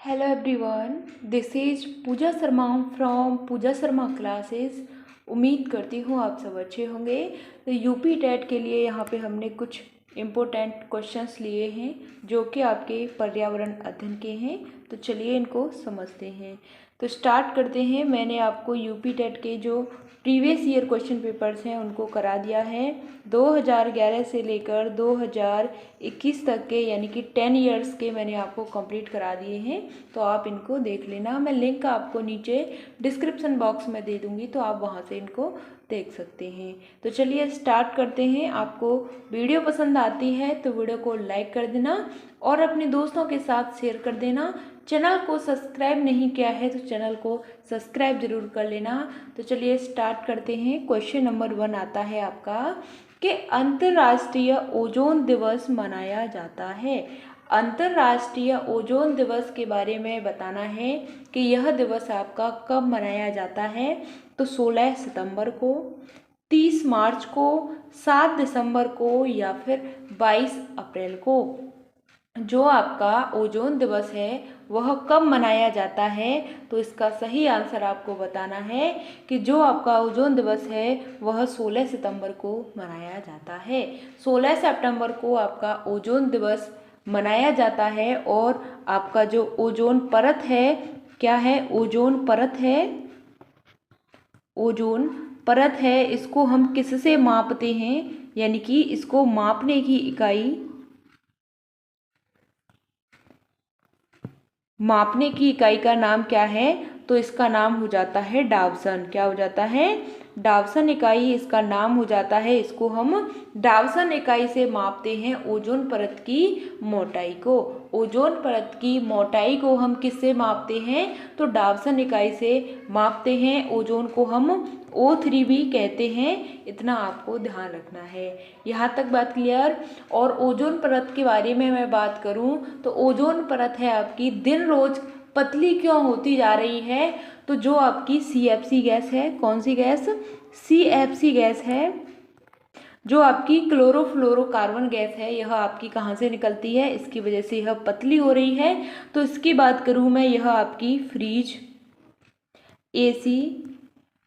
Hello everyone, this is Pooja Sharma from Pooja Sharma classes. उम्मीद करती हूँ आप सब अच्छे होंगे। तो यूपी टेट के लिए यहाँ पे हमने कुछ इम्पोर्टेंट क्वेश्चंस लिए हैं जो कि आपके पर्यावरण अध्ययन के हैं। तो चलिए इनको समझते हैं। तो स्टार्ट करते हैं। मैंने आपको यूपी टेट के जो प्रीवियस ईयर क्वेश्चन पेपर्स हैं उनको करा दिया है 2011 से लेकर 2021 तक के, यानी कि 10 इयर्स के मैंने आपको कंप्लीट करा दिए हैं। तो आप इनको देख लेना। मैं लिंक आपको नीचे डिस्क्रिप्शन बॉक्स में दे दूंगी, तो आप वहां से इनको देख सकते हैं। तो चलिए स्टार्ट करते हैं। आपको वीडियो पसंद आती है तो वीडियो को लाइक कर देना और अपने दोस्तों के साथ शेयर कर देना। चैनल को सब्सक्राइब नहीं किया है तो चैनल को सब्सक्राइब जरूर कर लेना। तो चलिए स्टार्ट करते हैं। क्वेश्चन नंबर 1 आता है आपका कि अंतर्राष्ट्रीय ओजोन दिवस मनाया जाता है। अंतर्राष्ट्रीय ओजोन दिवस के बारे में बताना है कि यह दिवस आपका कब मनाया जाता है। तो 16 सितंबर को, 30 मार्च को, 7 दिसंबर को या फिर 22 अप्रैल को। जो आपका ओजोन दिवस है वह कब मनाया जाता है, तो इसका सही आंसर आपको बताना है कि जो आपका ओजोन दिवस है वह 16 सितंबर को मनाया जाता है। 16 सितंबर को आपका ओजोन दिवस मनाया जाता है। और आपका जो ओजोन परत है, क्या है, ओजोन परत है, ओजोन परत है, इसको हम किससे मापते हैं, यानी कि इसको मापने की इकाई, मापने की इकाई का नाम क्या है, तो इसका नाम हो जाता है डावसन। क्या हो जाता है, डावसन इकाई इसका नाम हो जाता है। इसको हम डावसन इकाई से मापते हैं ओजोन परत की मोटाई को। ओजोन परत की मोटाई को हम किससे मापते हैं, तो डावसन इकाई से मापते हैं। ओजोन को हम O3 भी कहते हैं, इतना आपको ध्यान रखना है। यहाँ तक बात क्लियर। और ओजोन परत के बारे में मैं बात करूँ तो ओजोन परत है आपकी दिन रोज पतली क्यों होती जा रही है, तो जो आपकी CFC गैस है, कौन सी गैस, CFC गैस है, जो आपकी क्लोरोफ्लोरोकार्बन गैस है, यह आपकी कहाँ से निकलती है, इसकी वजह से यह पतली हो रही है। तो इसकी बात करूँ मैं, यह आपकी फ्रिज, AC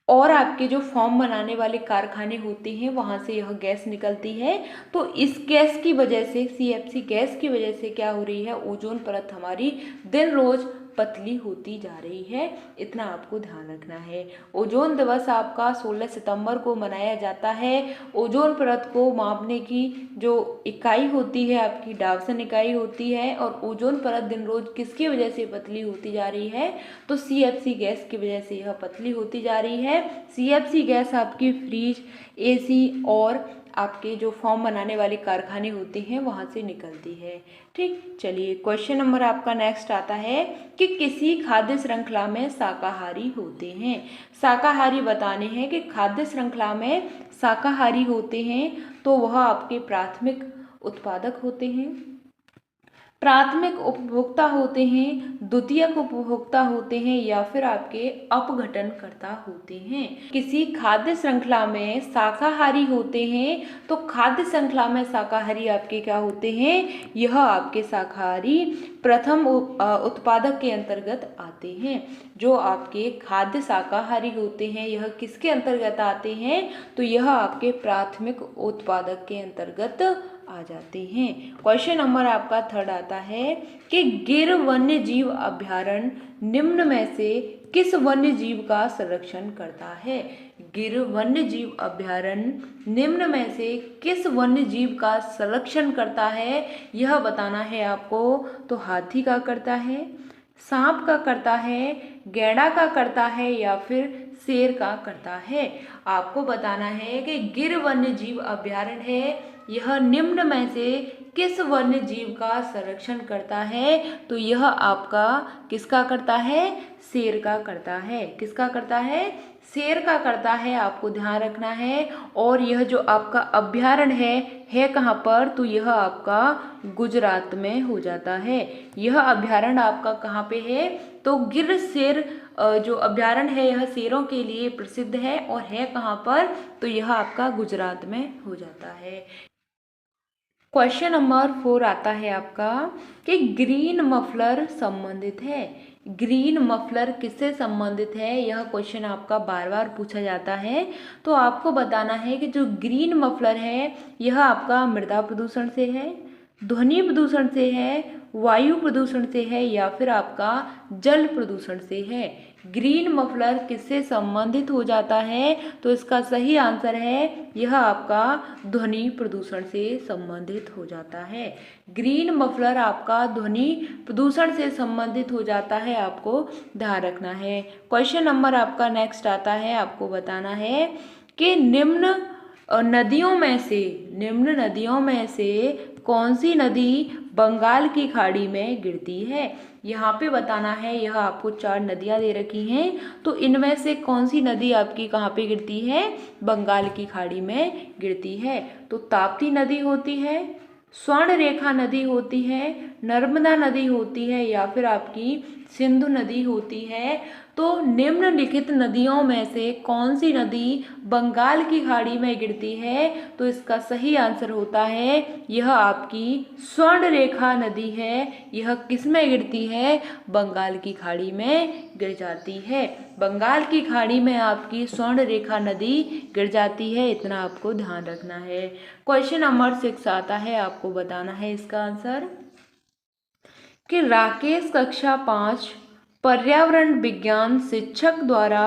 और आपके जो फॉर्म बनाने वाले कारखाने होते हैं वहाँ से यह गैस निकलती है। तो इस गैस की वजह से, CFC गैस की वजह से क्या हो रही है, ओजोन परत हमारी दिन रोज पतली होती जा रही है, इतना आपको ध्यान रखना है। ओजोन दिवस आपका 16 सितंबर को मनाया जाता है। ओजोन परत को मापने की जो इकाई होती है आपकी डावसन इकाई होती है। और ओजोन परत दिन रोज किसकी वजह से पतली होती जा रही है, तो CFC गैस की वजह से यह पतली होती जा रही है। CFC गैस आपकी फ्रिज, AC और आपके जो फॉर्म बनाने वाले कारखाने होते हैं वहाँ से निकलती है। ठीक, चलिए क्वेश्चन नंबर आपका नेक्स्ट आता है कि किसी खाद्य श्रृंखला में शाकाहारी होते हैं। शाकाहारी बताने हैं कि खाद्य श्रृंखला में शाकाहारी होते हैं तो वह आपके प्राथमिक उत्पादक होते हैं, प्राथमिक उपभोक्ता होते हैं, द्वितीयक उपभोक्ता होते हैं या फिर आपके अपघटनकर्ता होते हैं। किसी खाद्य श्रृंखला में शाकाहारी होते हैं तो खाद्य श्रृंखला में शाकाहारी आपके क्या होते हैं, यह आपके शाकाहारी प्रथम उत्पादक के अंतर्गत आते हैं। जो आपके खाद्य शाकाहारी होते हैं यह किसके अंतर्गत आते हैं, तो यह आपके प्राथमिक उत्पादक के अंतर्गत आ जाते हैं। क्वेश्चन नंबर आपका 3 आता है कि गिर वन्य जीव अभयारण्य निम्न में से किस वन्य जीव का संरक्षण करता है। गिर वन्य जीव अभयारण्य निम्न में से किस वन्य जीव का संरक्षण करता है, यह बताना है आपको। तो हाथी का करता है, सांप का करता है, गैंडा का करता है या फिर शेर का करता है। आपको बताना है कि गिर वन्य जीव अभयारण्य है, यह निम्न में से किस वन्य जीव का संरक्षण करता है, तो यह आपका किसका करता है, शेर का करता है। किसका करता है, शेर का करता है, आपको ध्यान रखना है। और यह जो आपका अभयारण्य है कहाँ पर, तो यह आपका गुजरात में हो जाता है। यह अभयारण्य आपका कहाँ पे है, तो गिर शेर जो अभयारण्य है यह शेरों के लिए प्रसिद्ध है और है कहाँ पर, तो यह आपका गुजरात में हो जाता है। क्वेश्चन नंबर 4 आता है आपका कि ग्रीन मफलर संबंधित है। ग्रीन मफलर किससे संबंधित है, यह क्वेश्चन आपका बार बार पूछा जाता है। तो आपको बताना है कि जो ग्रीन मफलर है यह आपका मृदा प्रदूषण से है, ध्वनि प्रदूषण से है, वायु प्रदूषण से है या फिर आपका जल प्रदूषण से है। ग्रीन मफलर किससे संबंधित हो जाता है, तो इसका सही आंसर है यह आपका ध्वनि प्रदूषण से संबंधित हो जाता है। ग्रीन मफलर आपका ध्वनि प्रदूषण से संबंधित हो जाता है, आपको ध्यान रखना है। क्वेश्चन नंबर आपका नेक्स्ट आता है, आपको बताना है कि निम्न नदियों में से कौन सी नदी बंगाल की खाड़ी में गिरती है। यहाँ पे बताना है, यह आपको 4 नदियाँ दे रखी हैं, तो इनमें से कौन सी नदी आपकी कहाँ पे गिरती है, बंगाल की खाड़ी में गिरती है। तो ताप्ती नदी होती है, स्वर्ण रेखा नदी होती है, नर्मदा नदी होती है या फिर आपकी सिंधु नदी होती है। तो निम्नलिखित नदियों में से कौन सी नदी बंगाल की खाड़ी में गिरती है, तो इसका सही आंसर होता है यह आपकी स्वर्ण रेखा नदी है। यह किस में गिरती है, बंगाल की खाड़ी में गिर जाती है। बंगाल की खाड़ी में आपकी स्वर्ण रेखा नदी गिर जाती है, इतना आपको ध्यान रखना है। क्वेश्चन नंबर 6 आता है, आपको बताना है इसका आंसर कि राकेश कक्षा 5 पर्यावरण विज्ञान शिक्षक द्वारा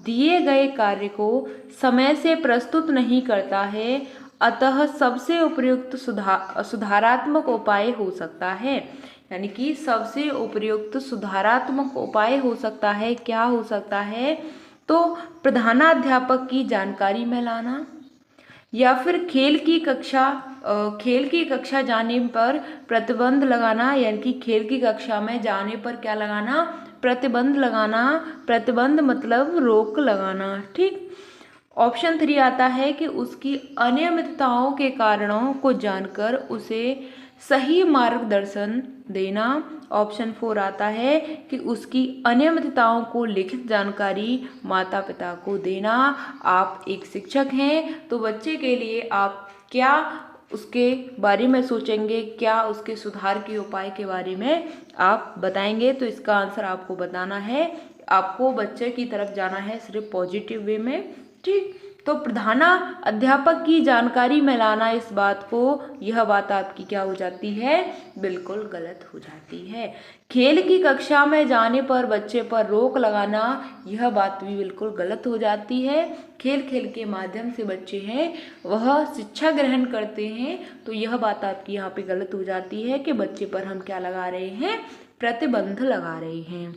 दिए गए कार्य को समय से प्रस्तुत नहीं करता है, अतः सबसे उपयुक्त सुधारात्मक उपाय हो सकता है। यानी कि सबसे उपयुक्त सुधारात्मक उपाय हो सकता है, क्या हो सकता है, तो प्रधानाध्यापक की जानकारी में लाना या फिर खेल की कक्षा जाने पर प्रतिबंध लगाना। यानी कि खेल की कक्षा में जाने पर क्या लगाना, प्रतिबंध लगाना। प्रतिबंध मतलब रोक लगाना, ठीक। ऑप्शन 3 आता है कि उसकी अनियमितताओं के कारणों को जानकर उसे सही मार्गदर्शन देना। ऑप्शन 4 आता है कि उसकी अनियमितताओं को लिखित जानकारी माता पिता को देना। आप एक शिक्षक हैं तो बच्चे के लिए आप क्या उसके बारे में सोचेंगे, क्या उसके सुधार के उपाय के बारे में आप बताएंगे। तो इसका आंसर आपको बताना है, आपको बच्चे की तरफ जाना है सिर्फ पॉजिटिव वे में, ठीक। तो प्रधाना अध्यापक की जानकारी में लाना इस बात को, यह बात आपकी क्या हो जाती है, बिल्कुल गलत हो जाती है। खेल की कक्षा में जाने पर बच्चे पर रोक लगाना, यह बात भी बिल्कुल गलत हो जाती है। खेल के माध्यम से बच्चे हैं वह शिक्षा ग्रहण करते हैं, तो यह बात आपकी यहाँ पे गलत हो जाती है कि बच्चे पर हम क्या लगा रहे हैं, प्रतिबंध लगा रहे हैं,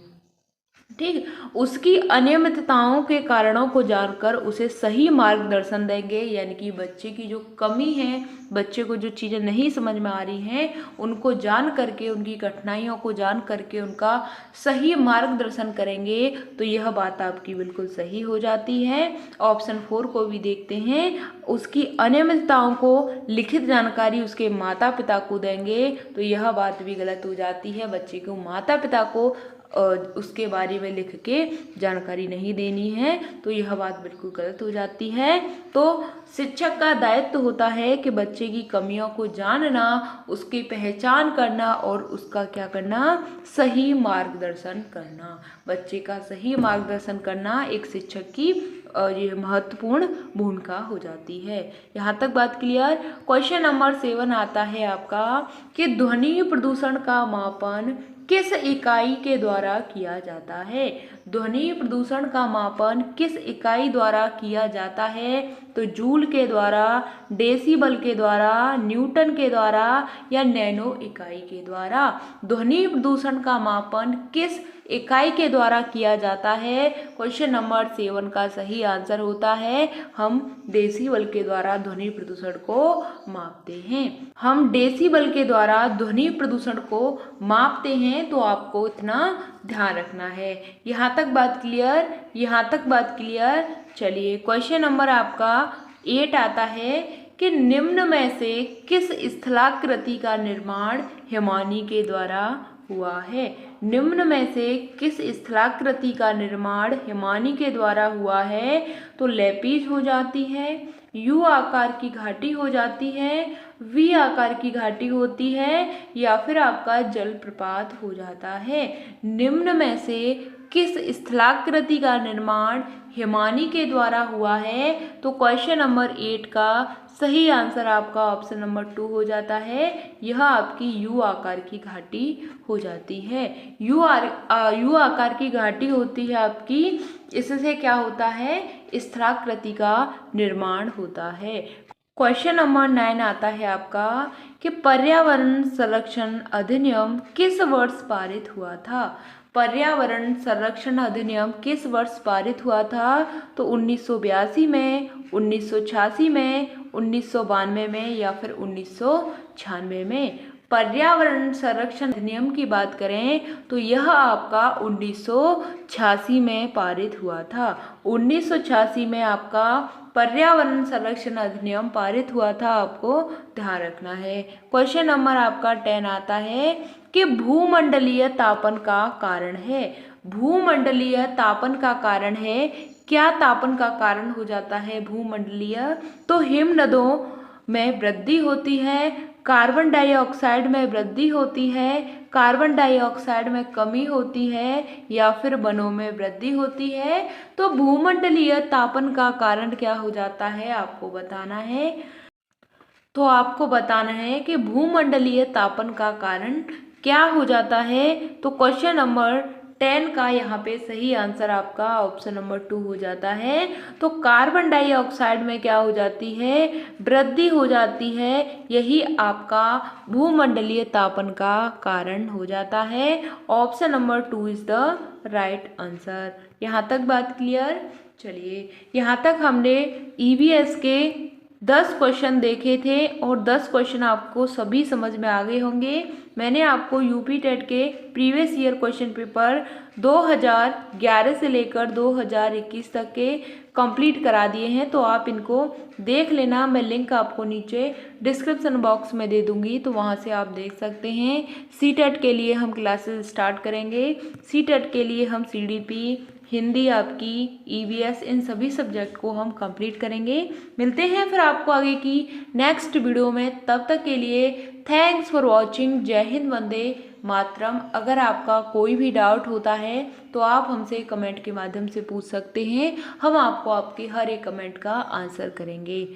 ठीक। उसकी अनियमितताओं के कारणों को जानकर उसे सही मार्गदर्शन देंगे। यानी कि बच्चे की जो कमी है, बच्चे को जो चीज़ें नहीं समझ में आ रही हैं, उनको जान करके, उनकी कठिनाइयों को जान करके उनका सही मार्गदर्शन करेंगे। तो यह बात आपकी बिल्कुल सही हो जाती है। ऑप्शन 4 को भी देखते हैं, उसकी अनियमितताओं को लिखित जानकारी उसके माता पिता को देंगे, तो यह बात भी गलत हो जाती है। बच्चे को माता पिता को उसके बारे में लिख के जानकारी नहीं देनी है, तो यह बात बिल्कुल गलत हो जाती है। तो शिक्षक का दायित्व होता है कि बच्चे की कमियों को जानना, उसकी पहचान करना और उसका क्या करना, सही मार्गदर्शन करना। बच्चे का सही मार्गदर्शन करना एक शिक्षक की ये महत्वपूर्ण भूमिका हो जाती है। यहाँ तक बात क्लियर। क्वेश्चन नंबर 7 आता है आपका कि ध्वनि प्रदूषण का मापन किस इकाई के द्वारा किया जाता है। ध्वनि प्रदूषण का मापन किस इकाई द्वारा किया जाता है, तो जूल के द्वारा, डेसिबल के द्वारा, न्यूटन के द्वारा या नैनो इकाई के द्वारा। ध्वनि प्रदूषण का मापन किस इकाई के द्वारा किया जाता है, क्वेश्चन नंबर 7 का सही आंसर होता है हम डेसिबल के द्वारा ध्वनि प्रदूषण को मापते हैं। हम डेसिबल के द्वारा ध्वनि प्रदूषण को मापते हैं, तो आपको इतना ध्यान रखना है। यहाँ तक बात क्लियर, यहाँ तक बात क्लियर। चलिए क्वेश्चन नंबर आपका 8 आता है कि निम्न में से किस स्थलाकृति का निर्माण हिमानी के द्वारा हुआ है। निम्न में से किस स्थलाकृति का निर्माण हिमानी के द्वारा हुआ है? तो लेपीज हो जाती है, यू आकार की घाटी हो जाती है, वी आकार की घाटी होती है, या फिर आपका जलप्रपात हो जाता है। निम्न में से किस स्थलाकृति का निर्माण हिमानी के द्वारा हुआ है? तो क्वेश्चन नंबर 8 का सही आंसर आपका ऑप्शन नंबर 2 हो जाता है। यह आपकी यू आकार की घाटी हो जाती है। यू आकार की घाटी होती है आपकी, इससे क्या होता है? स्थलाकृति का निर्माण होता है। क्वेश्चन नंबर 9 आता है आपका कि पर्यावरण संरक्षण अधिनियम किस वर्ष पारित हुआ था? पर्यावरण संरक्षण अधिनियम किस वर्ष पारित हुआ था? तो 1982 में, 1986 में, 1992 में, या फिर 1996 में। पर्यावरण संरक्षण अधिनियम की बात करें तो यह आपका 1986 में पारित हुआ था। 1986 में आपका पर्यावरण संरक्षण अधिनियम पारित हुआ था, आपको ध्यान रखना है। क्वेश्चन नंबर आपका 10 आता है कि भूमंडलीय तापन का कारण है। भूमंडलीय तापन का कारण है, क्या तापन का कारण हो जाता है भूमंडलीय? तो हिमनदों में वृद्धि होती है, कार्बन डाइऑक्साइड में वृद्धि होती है, कार्बन डाइऑक्साइड में कमी होती है, या फिर वनों में वृद्धि होती है। तो भूमंडलीय तापन का कारण क्या हो जाता है, आपको बताना है। तो आपको बताना है कि भूमंडलीय तापन का कारण क्या हो जाता है। तो क्वेश्चन नंबर 10 का यहाँ पे सही आंसर आपका ऑप्शन नंबर 2 हो जाता है। तो कार्बन डाइऑक्साइड में क्या हो जाती है? वृद्धि हो जाती है, यही आपका भूमंडलीय तापन का कारण हो जाता है। Option number 2 is the right answer. यहाँ तक बात क्लियर? चलिए, यहाँ तक हमने ईवीएस के 10 क्वेश्चन देखे थे और 10 क्वेश्चन आपको सभी समझ में आ गए होंगे। मैंने आपको यूपी टेट के प्रीवियस ईयर क्वेश्चन पेपर 2011 से लेकर 2021 तक के कंप्लीट करा दिए हैं, तो आप इनको देख लेना। मैं लिंक आपको नीचे डिस्क्रिप्शन बॉक्स में दे दूंगी, तो वहां से आप देख सकते हैं। सीटेट के लिए हम क्लासेस स्टार्ट करेंगे। सीटेट के लिए हम सीडीपी, हिंदी, आपकी ईवीएस, इन सभी सब्जेक्ट को हम कंप्लीट करेंगे। मिलते हैं फिर आपको आगे की नेक्स्ट वीडियो में। तब तक के लिए थैंक्स फॉर वॉचिंग। जय हिंद, वंदे मातरम। अगर आपका कोई भी डाउट होता है तो आप हमसे कमेंट के माध्यम से पूछ सकते हैं। हम आपको आपके हर एक कमेंट का आंसर करेंगे।